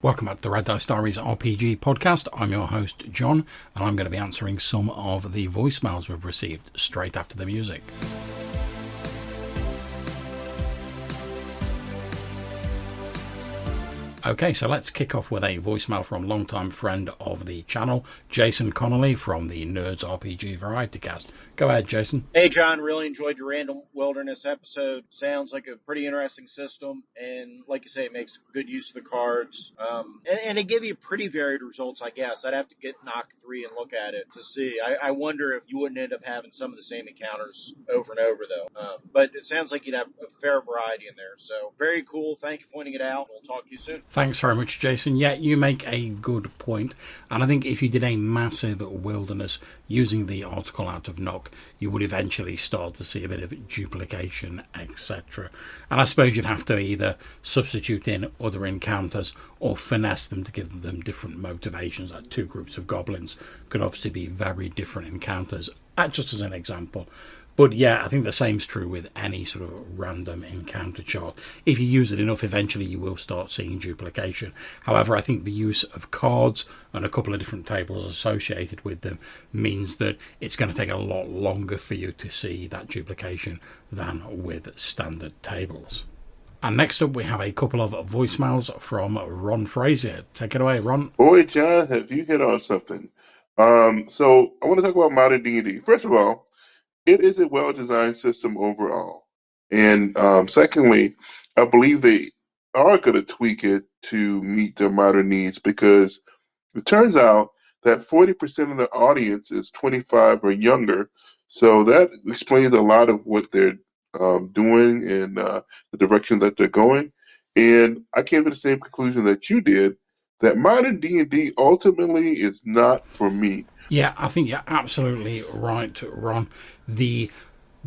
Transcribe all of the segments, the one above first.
Welcome back to the Red Dice Diaries RPG podcast. I'm your host, John, and I'm going to be answering some of the voicemails we've received straight after the music. Okay, so let's kick off with a voicemail from longtime friend of the channel, Jason Connolly from the Nerds RPG Variety Cast. Go ahead, Jason. Hey, John, really enjoyed your Random Wilderness episode. Sounds like a pretty interesting system, and like you say, it makes good use of the cards. And it gave you pretty varied results, I guess. I'd have to get Knock 3 and look at it to see. I wonder if you wouldn't end up having some of the same encounters over and over, though. But it sounds like you'd have a fair variety in there. So, very cool. Thank you for pointing it out. We'll talk to you soon. Thanks very much, Jason. Yeah, you make a good point. And I think if you did a massive wilderness using the article out of Knock, you would eventually start to see a bit of duplication, etc. And I suppose you'd have to either substitute in other encounters or finesse them to give them different motivations. Like two groups of goblins could obviously be very different encounters, just as an example. But yeah, I think the same's true with any sort of random encounter chart. If you use it enough, eventually you will start seeing duplication. However, I think the use of cards and a couple of different tables associated with them means that it's going to take a lot longer for you to see that duplication than with standard tables. And next up, we have a couple of voicemails from Ron Frazier. Take it away, Ron. Boy, John, have you hit on something? So I want to talk about modern D&D. First of all, it is a well-designed system overall. And secondly, I believe they are going to tweak it to meet their modern needs, because it turns out that 40% of the audience is 25 or younger. So that explains a lot of what they're doing and the direction that they're going. And I came to the same conclusion that you did, that modern D&D ultimately is not for me. Yeah, I think you're absolutely right, Ron. The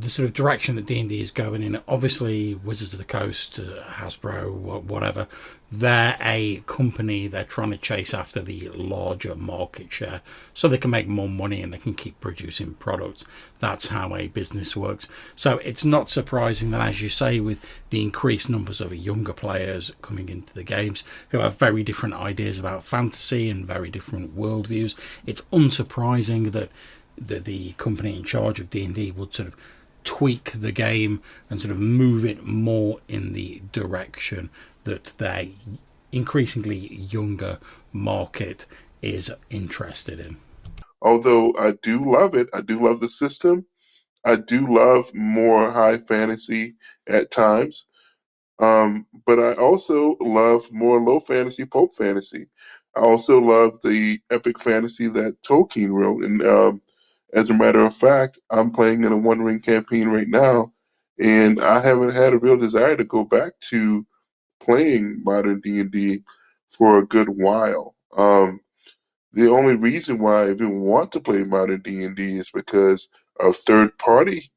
sort of direction that D&D is going in, obviously Wizards of the Coast, Hasbro, whatever, they're a company, they're trying to chase after the larger market share so they can make more money and they can keep producing products. That's how a business works. So it's not surprising that, as you say, with the increased numbers of younger players coming into the games who have very different ideas about fantasy and very different worldviews, it's unsurprising that the company in charge of D&D would sort of tweak the game and sort of move it more in the direction that their increasingly younger market is interested in. Although I do love it, I do love the system. I do love more high fantasy at times. But I also love more low fantasy, pulp fantasy. I also love the epic fantasy that Tolkien wrote. And as a matter of fact, I'm playing in a One Ring campaign right now, and I haven't had a real desire to go back to playing modern D&D for a good while. The only reason why I even want to play modern D&D is because of third-party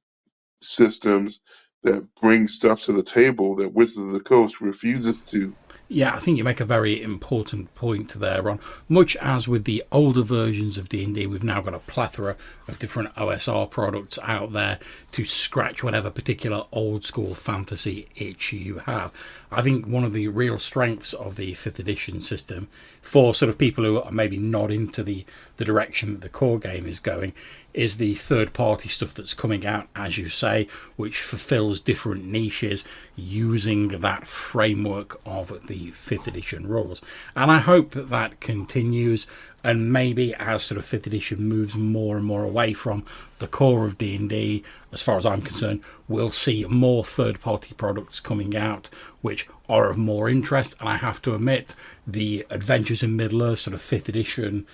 systems that bring stuff to the table that Wizards of the Coast refuses to. Yeah, I think you make a very important point there, Ron. Much as with the older versions of D&D, we've now got a plethora of different OSR products out there to scratch whatever particular old-school fantasy itch you have. I think one of the real strengths of the 5th edition system, for sort of people who are maybe not into the direction that the core game is going, is the third-party stuff that's coming out, as you say, which fulfills different niches using that framework of the 5th edition rules. And I hope that that continues, and maybe as sort of 5th edition moves more and more away from the core of D&D, as far as I'm concerned, we'll see more third-party products coming out which are of more interest. And I have to admit, the Adventures in Middle-earth sort of 5th edition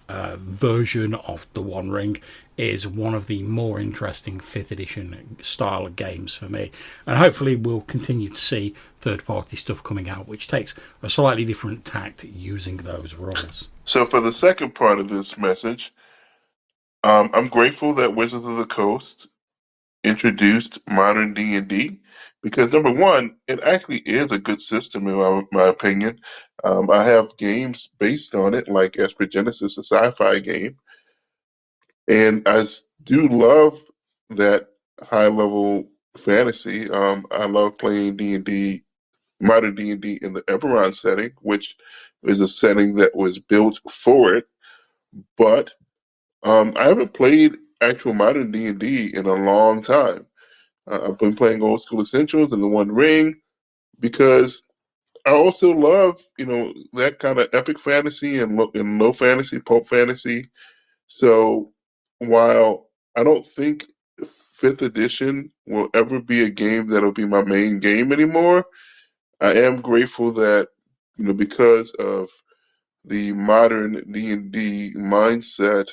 version of the One Ring is one of the more interesting 5th edition style games for me, and hopefully we'll continue to see third-party stuff coming out which takes a slightly different tact using those rules. So for the second part of this message, I'm grateful that Wizards of the Coast introduced modern D&D, because number one, it actually is a good system in my opinion. I have games based on it, like Esper Genesis, a sci-fi game, and I do love that high-level fantasy. I love playing D&D, modern D&D in the Eberron setting, which is a setting that was built for it. But I haven't played actual modern D&D in a long time. I've been playing Old School Essentials and The One Ring because I also love, that kind of epic fantasy and low fantasy, pulp fantasy. So while I don't think fifth edition will ever be a game that'll be my main game anymore, I am grateful that, because of the modern D&D mindset,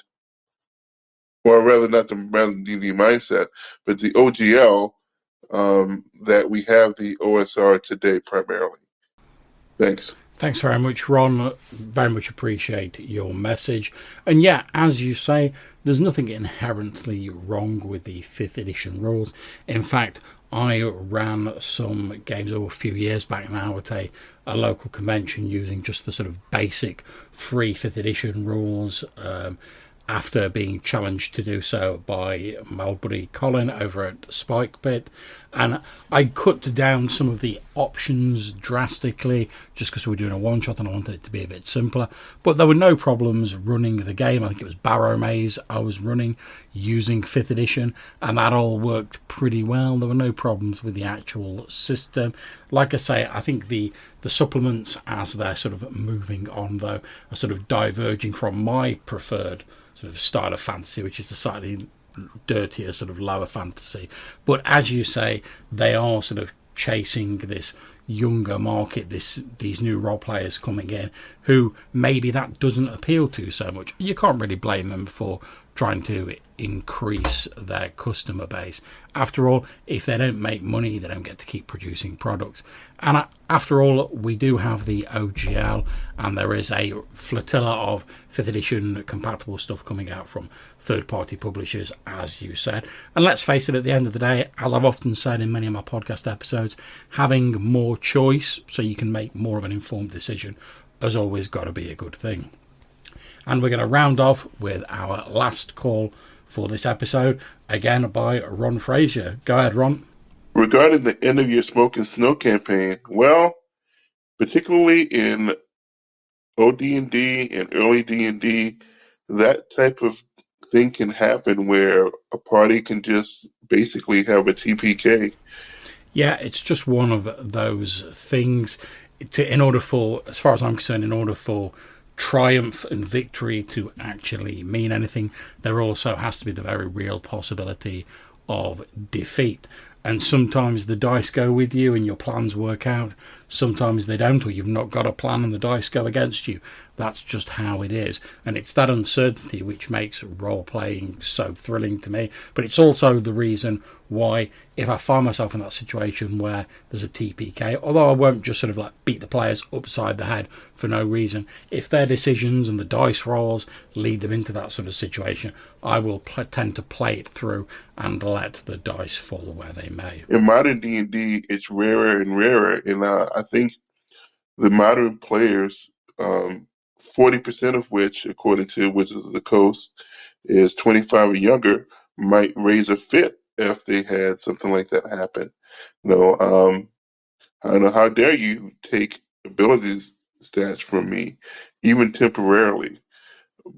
or rather not the modern D&D mindset, but the OGL, that we have the OSR today primarily. Thanks. Thanks very much, Ron. Very much appreciate your message. And yeah, as you say, there's nothing inherently wrong with the 5th edition rules. In fact, I ran some games a few years back now at a local convention using just the sort of basic free 5th edition rules. After being challenged to do so by my old buddy Colin over at Spike Pit. And I cut down some of the options drastically just because we were doing a one-shot and I wanted it to be a bit simpler. But there were no problems running the game. I think it was Barrow Maze I was running using 5th edition, and that all worked pretty well. There were no problems with the actual system. Like I say, I think the supplements, as they're sort of moving on, though, are sort of diverging from my preferred sort of style of fantasy, which is the slightly dirtier sort of lower fantasy. But as you say, they are sort of chasing this younger market, these new role players coming in who maybe that doesn't appeal to so much. You can't really blame them for trying to increase their customer base. After all, if they don't make money, they don't get to keep producing products. And after all, we do have the OGL, and there is a flotilla of 5th edition compatible stuff coming out from third-party publishers, as you said. And let's face it, at the end of the day, as I've often said in many of my podcast episodes, having more choice so you can make more of an informed decision has always got to be a good thing. And we're going to round off with our last call for this episode, again by Ron Frazier. Go ahead, Ron. Regarding the end of your Smoke and Snow campaign, well, particularly in OD&D and early D&D, that type of thing can happen where a party can just basically have a TPK. Yeah, it's just one of those things. In order for, as far as I'm concerned, in order for triumph and victory to actually mean anything, there also has to be the very real possibility of defeat. And sometimes the dice go with you and your plans work out. Sometimes they don't, or you've not got a plan and the dice go against you. That's just how it is. And it's that uncertainty which makes role-playing so thrilling to me. But it's also the reason why, if I find myself in that situation where there's a TPK, although I won't just sort of like beat the players upside the head for no reason, if their decisions and the dice rolls lead them into that sort of situation, I will tend to play it through and let the dice fall where they may. In modern D&D, it's rarer and rarer, and I think the modern players, 40% of which, according to Wizards of the Coast, is 25 or younger, might raise a fit if they had something like that happen. I don't know, how dare you take abilities stats from me, even temporarily.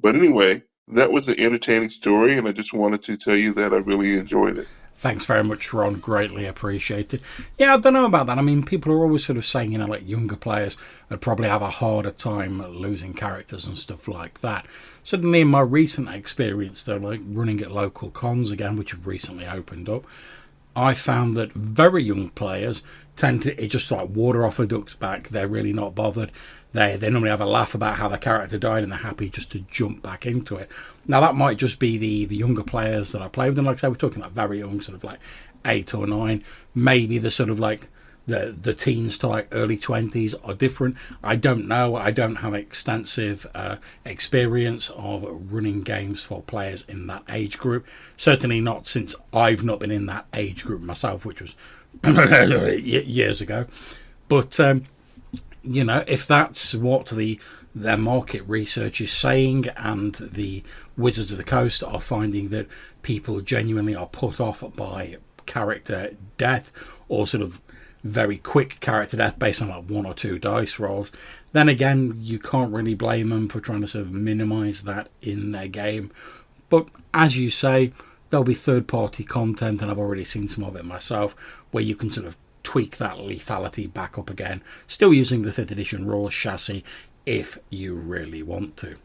But anyway, that was an entertaining story, and I just wanted to tell you that I really enjoyed it. Thanks very much, Ron. Greatly appreciated. Yeah, I don't know about that. I mean, people are always sort of saying, like younger players would probably have a harder time losing characters and stuff like that. Certainly in my recent experience, though, like running at local cons again, which have recently opened up, I found that very young players tend to, it just like water off a duck's back. They're really not bothered. They normally have a laugh about how the character died and they're happy just to jump back into it. Now, that might just be the younger players that I play with. And like I say, we're talking like very young, sort of like 8 or 9. Maybe the sort of like the teens to like early 20s are different. I don't know. I don't have extensive experience of running games for players in that age group. Certainly not since I've not been in that age group myself, which was years ago. But if that's what their market research is saying, and the Wizards of the Coast are finding that people genuinely are put off by character death, or sort of very quick character death based on like 1 or 2 dice rolls, Then again, you can't really blame them for trying to sort of minimise that in their game. But as you say, there'll be third-party content, and I've already seen some of it myself, where you can sort of tweak that lethality back up again, still using the 5th edition rules chassis if you really want to.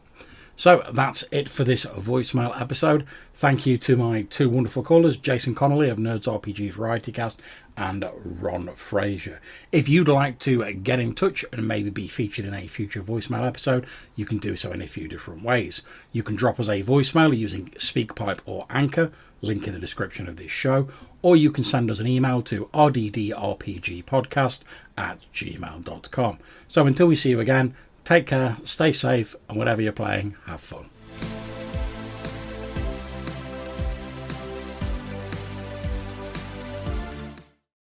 So that's it for this voicemail episode. Thank you to my 2 wonderful callers, Jason Connolly of Nerds RPG Varietycast and Ron Frazier. If you'd like to get in touch and maybe be featured in a future voicemail episode, you can do so in a few different ways. You can drop us a voicemail using SpeakPipe or Anchor, link in the description of this show, or you can send us an email to rddrpgpodcast@gmail.com. So until we see you again, take care, stay safe, and whatever you're playing, have fun.